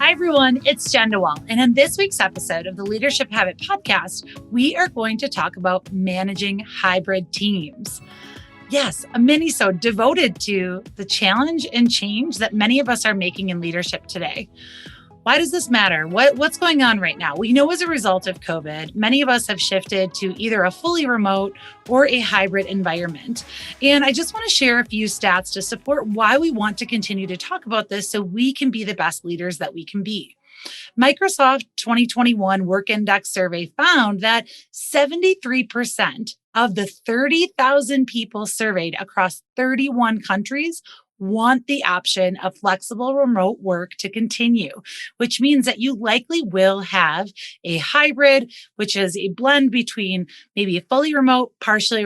Hi, everyone. It's Jen DeWall. And in this week's episode of the Leadership Habit Podcast, we are going to talk about managing hybrid teams. Yes, a minisode devoted to the challenge and change that many of us are making in leadership today. Why does this matter? What's going on right now? We know as a result of COVID, many of us have shifted to either a fully remote or a hybrid environment. And I just want to share a few stats to support why we want to continue to talk about this so we can be the best leaders that we can be. Microsoft 2021 Work Index survey found that 73% of the 30,000 people surveyed across 31 countries want the option of flexible remote work to continue, which means that you likely will have a hybrid, which is a blend between maybe fully remote, partially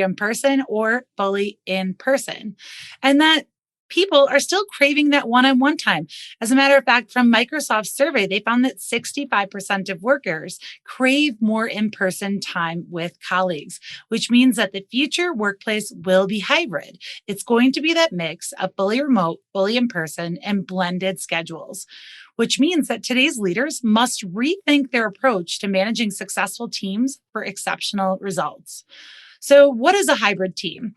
in person, or fully in person. And that people are still craving that one-on-one time. As a matter of fact, from Microsoft's survey, they found that 65% of workers crave more in-person time with colleagues, which means that the future workplace will be hybrid. It's going to be that mix of fully remote, fully in person, and blended schedules, which means that today's leaders must rethink their approach to managing successful teams for exceptional results. So, what is a hybrid team?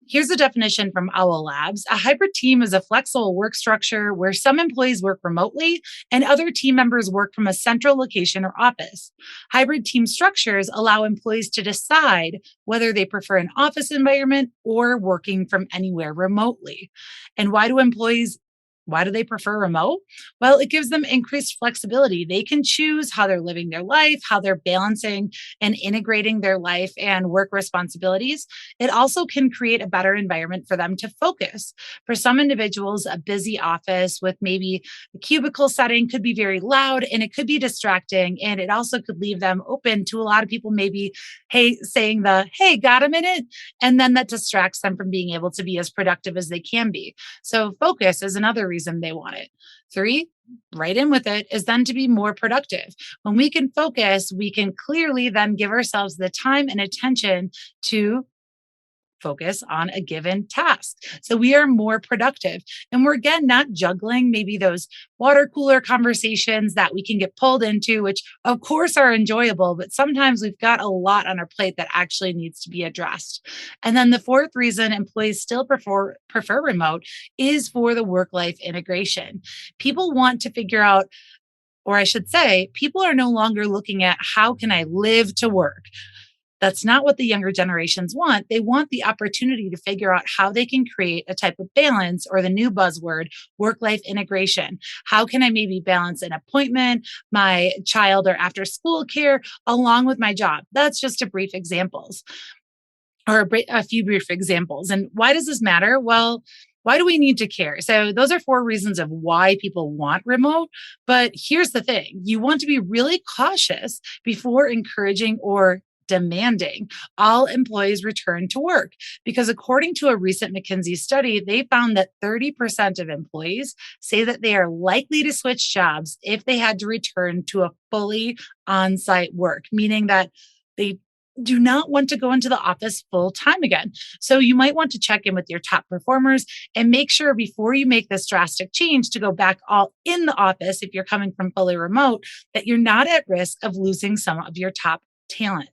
Here's a definition from Owl Labs. A hybrid team is a flexible work structure where some employees work remotely and other team members work from a central location or office. Hybrid team structures allow employees to decide whether they prefer an office environment or working from anywhere remotely. And why do they prefer remote? Well, it gives them increased flexibility. They can choose how they're living their life, how they're balancing and integrating their life and work responsibilities. It also can create a better environment for them to focus. For some individuals, a busy office with maybe a cubicle setting could be very loud and it could be distracting. And it also could leave them open to a lot of people maybe, saying hey, got a minute? And then that distracts them from being able to be as productive as they can be. So focus is another reason they want it. 3, right in with it, is then to be more productive. When we can focus, we can clearly then give ourselves the time and attention to focus on a given task. So we are more productive. And we're again not juggling maybe those water cooler conversations that we can get pulled into, which of course are enjoyable, but sometimes we've got a lot on our plate that actually needs to be addressed. And then the fourth reason employees still prefer remote is for the work-life integration. People want to figure out, or I should say, people are no longer looking at how can I live to work. That's not what the younger generations want. They want the opportunity to figure out how they can create a type of balance, or the new buzzword, work-life integration. How can I maybe balance an appointment, my child or after school care, along with my job? That's just a brief examples, or a few brief examples. And why does this matter? Well, why do we need to care? So those are 4 reasons of why people want remote. But here's the thing. You want to be really cautious before encouraging or demanding all employees return to work, because according to a recent McKinsey study, they found that 30% of employees say that they are likely to switch jobs if they had to return to a fully on-site work, meaning that they do not want to go into the office full time again. So you might want to check in with your top performers and make sure before you make this drastic change to go back all in the office, if you're coming from fully remote, that you're not at risk of losing some of your top talent.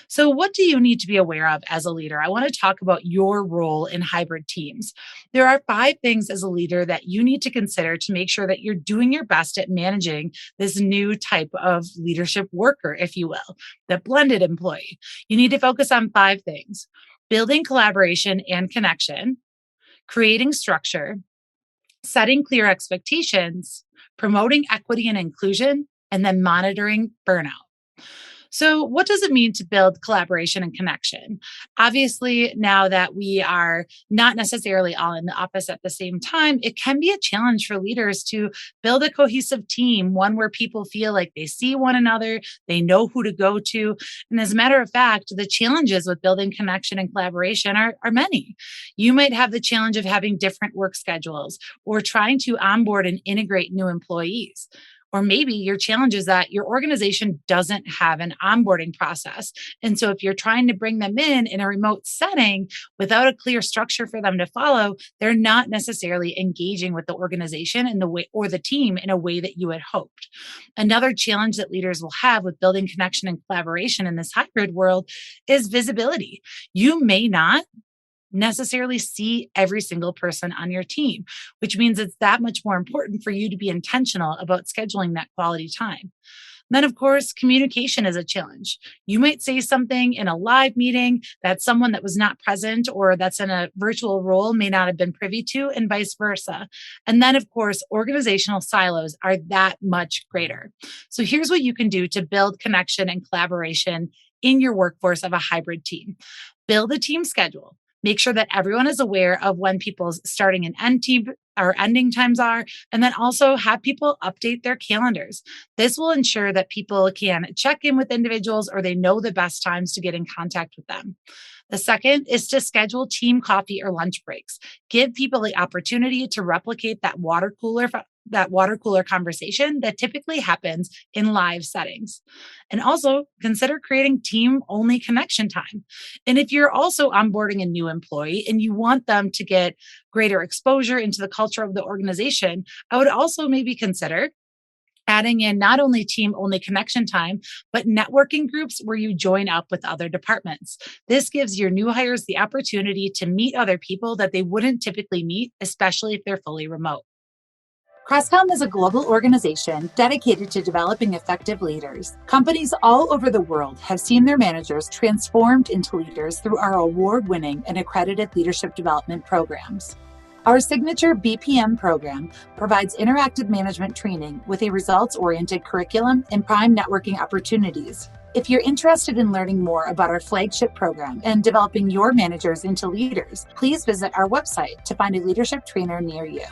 So what do you need to be aware of as a leader? I want to talk about your role in hybrid teams. There are 5 things as a leader that you need to consider to make sure that you're doing your best at managing this new type of leadership worker, if you will, the blended employee. You need to focus on 5 things: building collaboration and connection, creating structure, setting clear expectations, promoting equity and inclusion, and then monitoring burnout. So, what does it mean to build collaboration and connection? Obviously, now that we are not necessarily all in the office at the same time, it can be a challenge for leaders to build a cohesive team, one where people feel like they see one another, they know who to go to. And as a matter of fact, the challenges with building connection and collaboration are many. You might have the challenge of having different work schedules or trying to onboard and integrate new employees. Or maybe your challenge is that your organization doesn't have an onboarding process. And so if you're trying to bring them in a remote setting without a clear structure for them to follow, they're not necessarily engaging with the organization in the way or the team in a way that you had hoped. Another challenge that leaders will have with building connection and collaboration in this hybrid world is visibility. You may not necessarily see every single person on your team, which means it's that much more important for you to be intentional about scheduling that quality time. Then, of course, communication is a challenge. You might say something in a live meeting that someone that was not present or that's in a virtual role may not have been privy to, and vice versa. And then, of course, organizational silos are that much greater. So, here's what you can do to build connection and collaboration in your workforce of a hybrid team. Build a team schedule. Make sure that everyone is aware of when people's starting and end team or ending times are, and then also have people update their calendars. This will ensure that people can check in with individuals or they know the best times to get in contact with them. The second is to schedule team coffee or lunch breaks. Give people the opportunity to replicate that water cooler conversation that typically happens in live settings. And also consider creating team only connection time. And if you're also onboarding a new employee and you want them to get greater exposure into the culture of the organization, I would also maybe consider adding in not only team only connection time, but networking groups where you join up with other departments. This gives your new hires the opportunity to meet other people that they wouldn't typically meet, especially if they're fully remote. Crestcom is a global organization dedicated to developing effective leaders. Companies all over the world have seen their managers transformed into leaders through our award-winning and accredited leadership development programs. Our signature BPM program provides interactive management training with a results-oriented curriculum and prime networking opportunities. If you're interested in learning more about our flagship program and developing your managers into leaders, please visit our website to find a leadership trainer near you.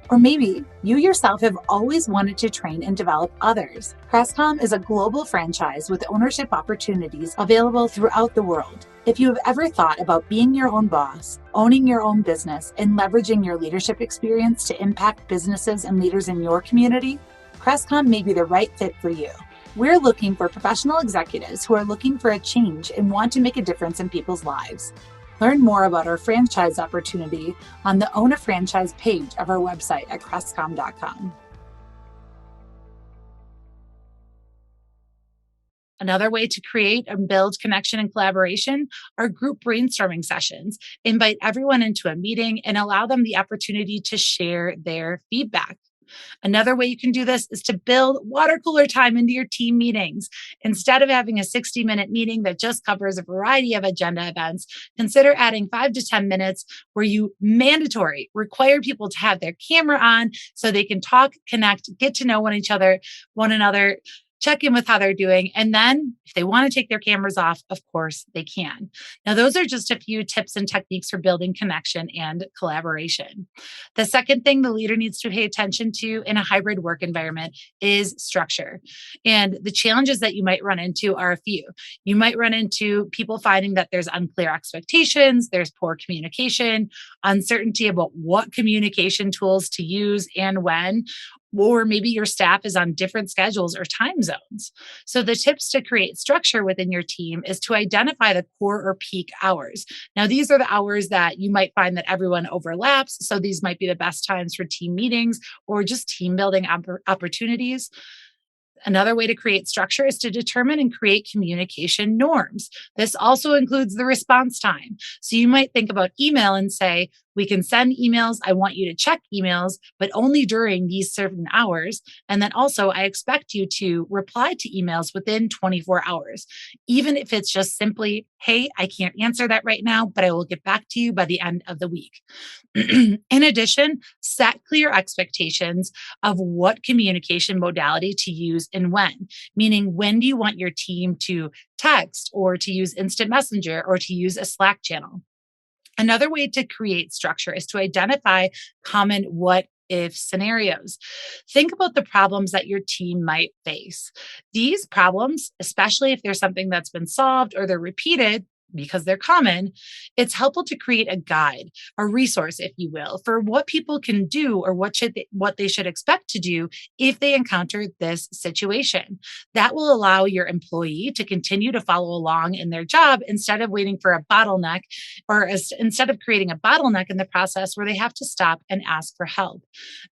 Or maybe you yourself have always wanted to train and develop others. Crestcom is a global franchise with ownership opportunities available throughout the world. If you have ever thought about being your own boss, owning your own business, and leveraging your leadership experience to impact businesses and leaders in your community, Crestcom may be the right fit for you. We're looking for professional executives who are looking for a change and want to make a difference in people's lives. Learn more about our franchise opportunity on the Own a Franchise page of our website at crestcom.com. Another way to create and build connection and collaboration are group brainstorming sessions. Invite everyone into a meeting and allow them the opportunity to share their feedback. Another way you can do this is to build water cooler time into your team meetings. Instead of having a 60-minute meeting that just covers a variety of agenda events, consider adding 5 to 10 minutes where you require people to have their camera on so they can talk, connect, get to know one another, check in with how they're doing. And then if they want to take their cameras off, of course they can. Now, those are just a few tips and techniques for building connection and collaboration. The second thing the leader needs to pay attention to in a hybrid work environment is structure. And the challenges that you might run into are a few. You might run into people finding that there's unclear expectations, there's poor communication, uncertainty about what communication tools to use and when, or maybe your staff is on different schedules or time zones. So, the tips to create structure within your team is to identify the core or peak hours. Now, these are the hours that you might find that everyone overlaps. So, these might be the best times for team meetings or just team building opportunities. Another way to create structure is to determine and create communication norms. This also includes the response time. So you might think about email and say, we can send emails. I want you to check emails, but only during these certain hours. And then also, I expect you to reply to emails within 24 hours, even if it's just simply, hey, I can't answer that right now, but I will get back to you by the end of the week. In addition, set clear expectations of what communication modality to use and when, meaning when do you want your team to text or to use instant messenger or to use a Slack channel. Another way to create structure is to identify common what if scenarios. Think about the problems that your team might face. These problems, especially if there's something that's been solved or they're repeated, because they're common, it's helpful to create a guide, a resource, if you will, for what people can do or what they should expect to do if they encounter this situation. That will allow your employee to continue to follow along in their job instead of waiting for a bottleneck instead of creating a bottleneck in the process where they have to stop and ask for help.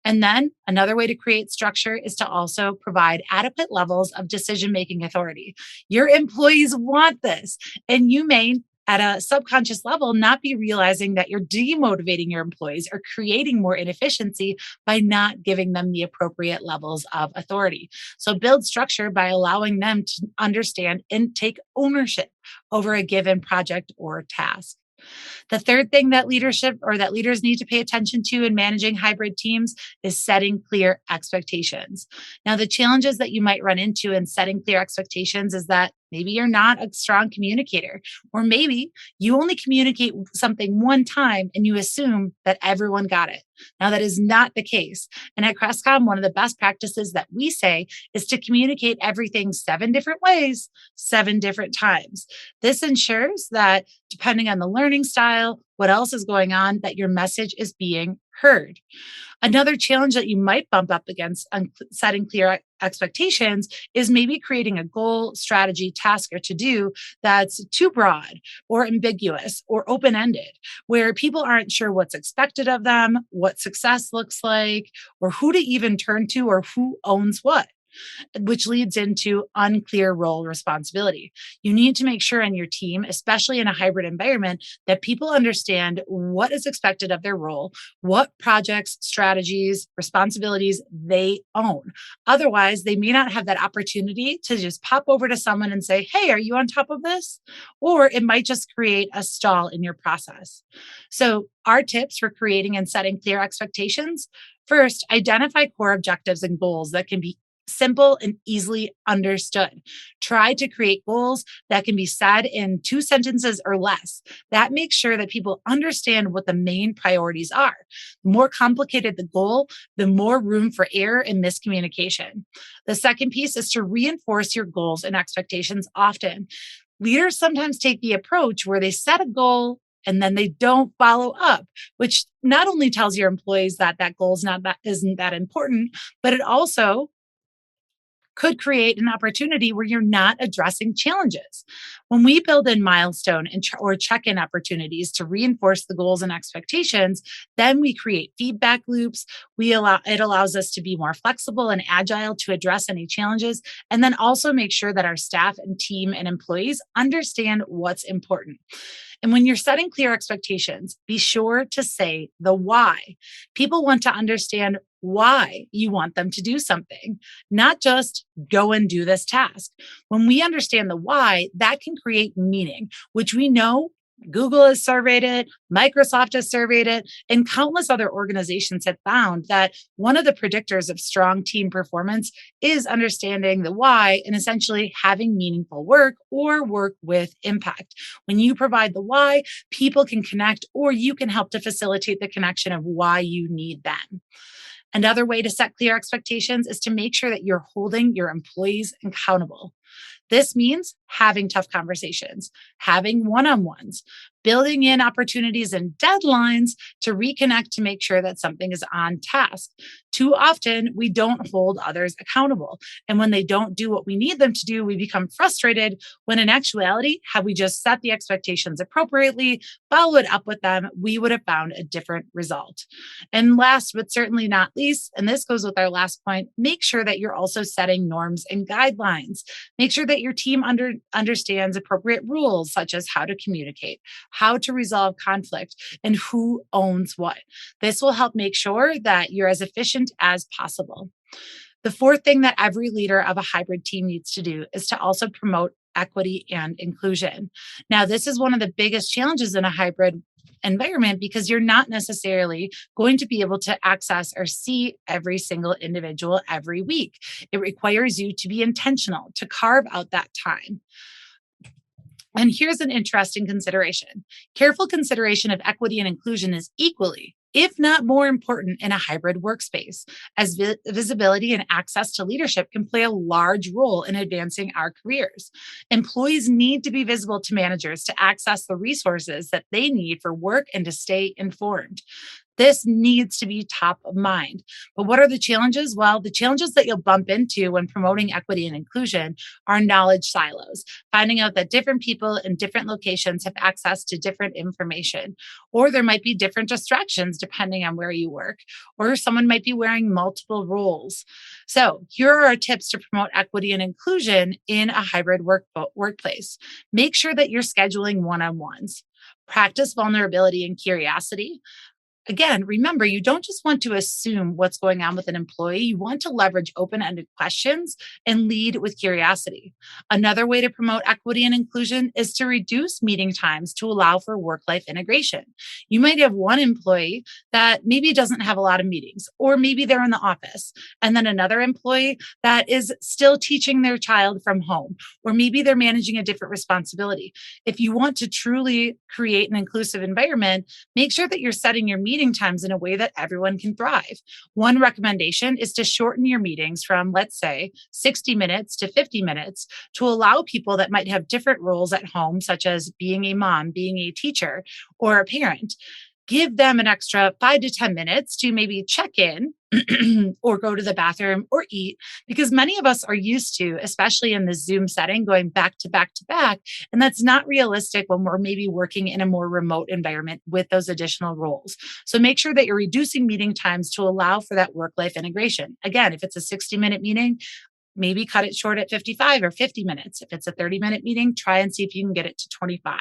And then another way to create structure is to also provide adequate levels of decision making authority. Your employees want this, and you may at a subconscious level not be realizing that you're demotivating your employees or creating more inefficiency by not giving them the appropriate levels of authority. So build structure by allowing them to understand and take ownership over a given project or task. The third thing that leaders need to pay attention to in managing hybrid teams is setting clear expectations. Now, the challenges that you might run into in setting clear expectations is that maybe you're not a strong communicator, or maybe you only communicate something one time and you assume that everyone got it. Now, that is not the case. And at Crestcom, one of the best practices that we say is to communicate everything 7 different ways, 7 different times. This ensures that depending on the learning style, what else is going on, that your message is being heard. Another challenge that you might bump up against on setting clear expectations is maybe creating a goal, strategy, task, or to do that's too broad or ambiguous or open ended, where people aren't sure what's expected of them, what success looks like, or who to even turn to or who owns what, which leads into unclear role responsibility. You need to make sure in your team, especially in a hybrid environment, that people understand what is expected of their role, what projects, strategies, responsibilities they own. Otherwise, they may not have that opportunity to just pop over to someone and say, "Hey, are you on top of this?" Or it might just create a stall in your process. So, our tips for creating and setting clear expectations: first, identify core objectives and goals that can be simple and easily understood. Try to create goals that can be said in 2 sentences or less. That makes sure that people understand what the main priorities are. The more complicated the goal, the more room for error and miscommunication. The second piece is to reinforce your goals and expectations often. Leaders sometimes take the approach where they set a goal and then they don't follow up, which not only tells your employees that that goal is not that isn't that important, but it also could create an opportunity where you're not addressing challenges. When we build in milestone or check-in opportunities to reinforce the goals and expectations, then we create feedback loops. It allows us to be more flexible and agile to address any challenges, and then also make sure that our staff and team and employees understand what's important. And when you're setting clear expectations, be sure to say the why. People want to understand why you want them to do something, not just go and do this task. When we understand the why, that can create meaning, which we know Google has surveyed it, Microsoft has surveyed it, and countless other organizations have found that one of the predictors of strong team performance is understanding the why and essentially having meaningful work or work with impact. When you provide the why, people can connect, or you can help to facilitate the connection of why you need them. Another way to set clear expectations is to make sure that you're holding your employees accountable. This means having tough conversations, having one on ones, building in opportunities and deadlines to reconnect to make sure that something is on task. Too often, we don't hold others accountable. And when they don't do what we need them to do, we become frustrated when in actuality, had we just set the expectations appropriately, followed up with them, we would have found a different result. And last, but certainly not least, and this goes with our last point, make sure that you're also setting norms and guidelines. Make sure that your team understands appropriate rules, such as how to communicate, how to resolve conflict, and who owns what. This will help make sure that you're as efficient as possible. The fourth thing that every leader of a hybrid team needs to do is to also promote equity and inclusion. Now, this is one of the biggest challenges in a hybrid environment because you're not necessarily going to be able to access or see every single individual every week. It requires you to be intentional, to carve out that time. And here's an interesting consideration. Careful consideration of equity and inclusion is equally if not more important in a hybrid workspace, as visibility and access to leadership can play a large role in advancing our careers. Employees need to be visible to managers to access the resources that they need for work and to stay informed. This needs to be top of mind. But what are the challenges? Well, the challenges that you'll bump into when promoting equity and inclusion are knowledge silos, finding out that different people in different locations have access to different information, or there might be different distractions depending on where you work, or someone might be wearing multiple roles. So, here are our tips to promote equity and inclusion in a hybrid workplace. Make sure that you're scheduling one on ones. Practice vulnerability and curiosity. Again, remember, you don't just want to assume what's going on with an employee. You want to leverage open ended questions and lead with curiosity. Another way to promote equity and inclusion is to reduce meeting times to allow for work life integration. You might have one employee that maybe doesn't have a lot of meetings, or maybe they're in the office, and then another employee that is still teaching their child from home, or maybe they're managing a different responsibility. If you want to truly create an inclusive environment, make sure that you're setting your meeting times in a way that everyone can thrive. One recommendation is to shorten your meetings from, let's say, 60 minutes to 50 minutes to allow people that might have different roles at home, such as being a mom, being a teacher, or a parent. Give them an extra 5 to 10 minutes to maybe check in or go to the bathroom or eat, because many of us are used to, especially in the Zoom setting, going back to back to back. And that's not realistic when we're maybe working in a more remote environment with those additional roles. So make sure that you're reducing meeting times to allow for that work life integration. Again, if it's a 60-minute meeting, maybe cut it short at 55 or 50 minutes. If it's a 30-minute meeting, try and see if you can get it to 25.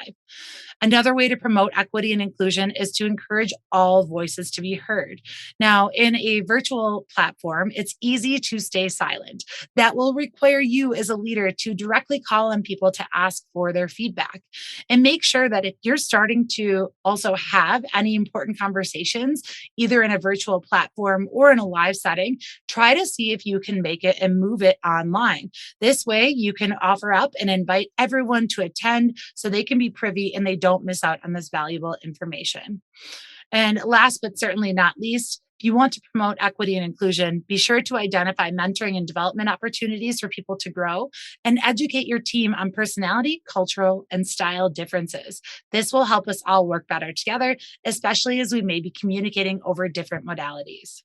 Another way to promote equity and inclusion is to encourage all voices to be heard. Now, in a virtual platform, it's easy to stay silent. That will require you as a leader to directly call on people to ask for their feedback. And make sure that if you're starting to also have any important conversations, either in a virtual platform or in a live setting, try to see if you can make it and move it online. This way, you can offer up and invite everyone to attend so they can be privy and they don't miss out on this valuable information. And last but certainly not least, if you want to promote equity and inclusion, be sure to identify mentoring and development opportunities for people to grow and educate your team on personality, cultural, and style differences. This will help us all work better together, especially as we may be communicating over different modalities.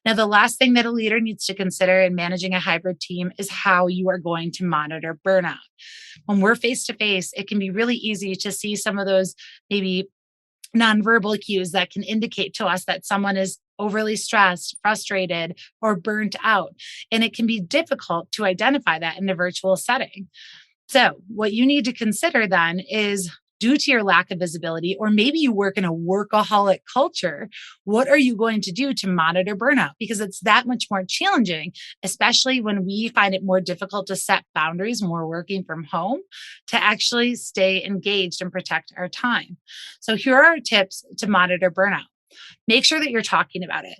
Now, the last thing that a leader needs to consider in managing a hybrid team is how you are going to monitor burnout. When we're face to face, it can be really easy to see some of those maybe nonverbal cues that can indicate to us that someone is overly stressed, frustrated, or burnt out. And it can be difficult to identify that in a virtual setting. So, what you need to consider then is, due to your lack of visibility, or maybe you work in a workaholic culture, what are you going to do to monitor burnout? Because it's that much more challenging, especially when we find it more difficult to set boundaries when we're working from home, to actually stay engaged and protect our time. So, here are our tips to monitor burnout. Make sure that you're talking about it.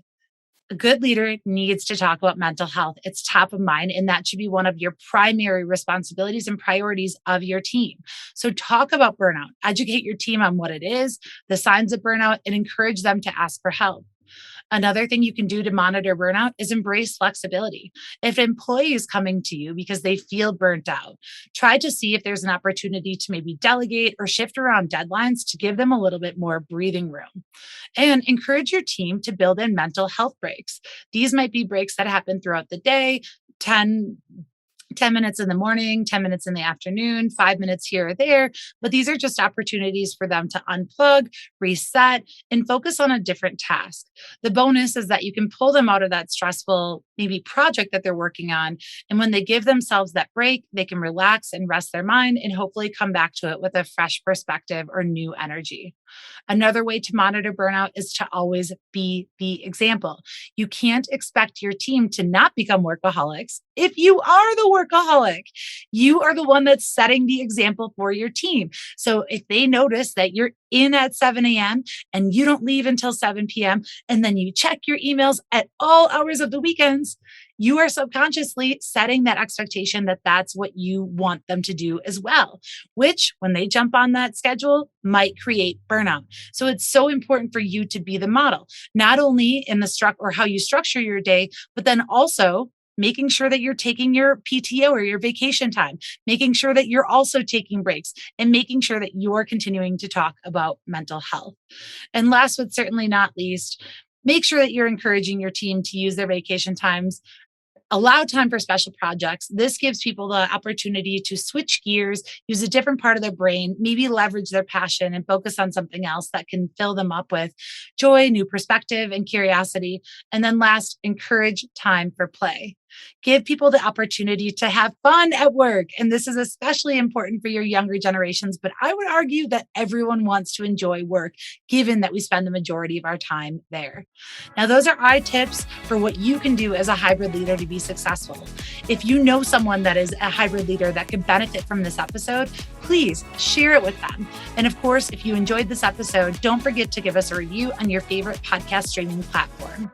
A good leader needs to talk about mental health. It's top of mind, and that should be one of your primary responsibilities and priorities of your team. So, talk about burnout, educate your team on what it is, the signs of burnout, and encourage them to ask for help. Another thing you can do to monitor burnout is embrace flexibility. If an employee is coming to you because they feel burnt out, try to see if there's an opportunity to maybe delegate or shift around deadlines to give them a little bit more breathing room. And encourage your team to build in mental health breaks. These might be breaks that happen throughout the day, 10 minutes in the morning, 10 minutes in the afternoon, 5 minutes here or there. But these are just opportunities for them to unplug, reset, and focus on a different task. The bonus is that you can pull them out of that stressful, maybe project that they're working on. And when they give themselves that break, they can relax and rest their mind and hopefully come back to it with a fresh perspective or new energy. Another way to monitor burnout is to always be the example. You can't expect your team to not become workaholics if you are the workaholic. You are the one that's setting the example for your team. So if they notice that you're in at 7 a.m. and you don't leave until 7 p.m., and then you check your emails at all hours of the weekends, you are subconsciously setting that expectation that that's what you want them to do as well, which when they jump on that schedule might create burnout. So it's so important for you to be the model, not only in the or how you structure your day, but then also making sure that you're taking your PTO or your vacation time, making sure that you're also taking breaks, and making sure that you're continuing to talk about mental health. And last but certainly not least, make sure that you're encouraging your team to use their vacation times. Allow time for special projects. This gives people the opportunity to switch gears, use a different part of their brain, maybe leverage their passion and focus on something else that can fill them up with joy, new perspective, and curiosity. And then last, encourage time for play. Give people the opportunity to have fun at work. And this is especially important for your younger generations, but I would argue that everyone wants to enjoy work, given that we spend the majority of our time there. Now, those are our tips for what you can do as a hybrid leader to be successful. If you know someone that is a hybrid leader that could benefit from this episode, please share it with them. And of course, if you enjoyed this episode, don't forget to give us a review on your favorite podcast streaming platform.